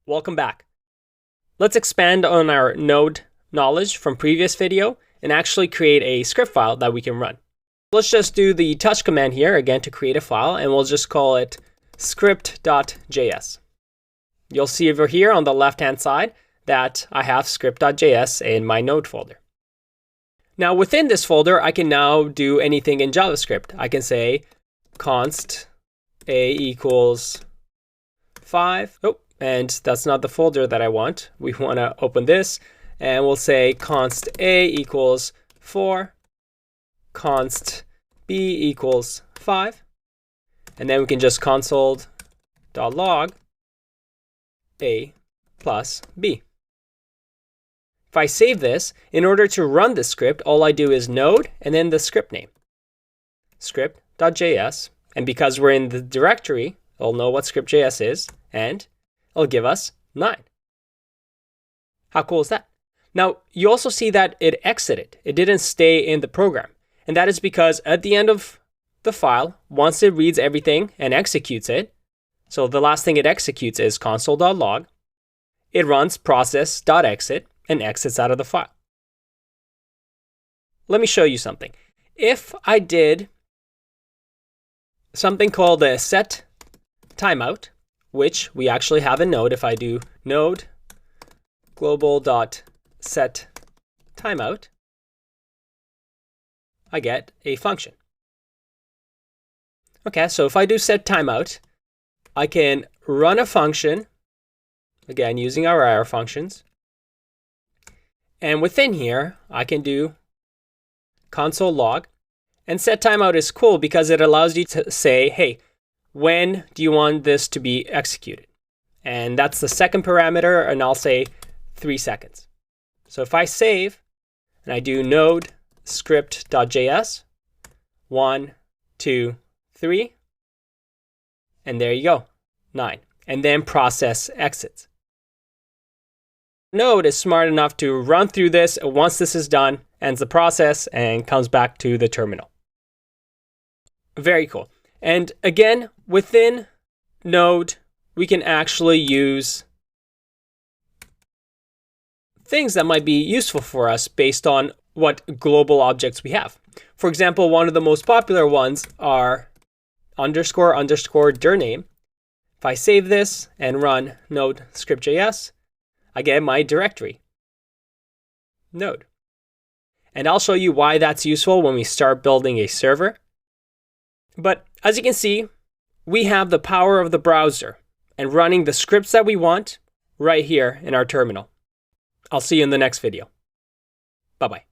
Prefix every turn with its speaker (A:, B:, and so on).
A: Welcome back. Let's expand on our Node knowledge from previous video and actually create a script file that we can run. Let's just do the touch command here again to create a file, and we'll just call it script.js. You'll see over here on the left-hand side that I have script.js in my Node folder. Now within this folder, I can now do anything in JavaScript. I can say const a equals 5. Oh, and that's not the folder that I want. We want to open this, and we'll say const a equals 4, const b equals 5, and then we can just console.log a plus b. If I save this, in order to run this script, all I do is node and then the script name, script.js, and because we're in the directory, it'll know what script.js is, and it'll give us 9. How cool is that? Now, you also see that it exited. It didn't stay in the program. And that is because at the end of the file, once it reads everything and executes it, so the last thing it executes is console.log, it runs process.exit and exits out of the file. Let me show you something. If I did something called a set timeout, which we actually have in Node, if I do node global.set timeout, I get a function. Okay, so if I do set timeout, I can run a function, again using our arrow functions, and within here I can do console log, and set timeout is cool because it allows you to say, hey, when do you want this to be executed? And that's the second parameter, and I'll say 3 seconds. So if I save and I do node script.js, 1, 2, 3, and there you go, 9. And then process exits. Node is smart enough to run through this. Once this is done, ends the process and comes back to the terminal. Very cool. And again, within Node, we can actually use things that might be useful for us based on what global objects we have. For example, one of the most popular ones are __ dir_name. If I save this and run node script.js, I get my directory, Node. And I'll show you why that's useful when we start building a server. But as you can see, we have the power of the browser and running the scripts that we want right here in our terminal. I'll see you in the next video. Bye-bye.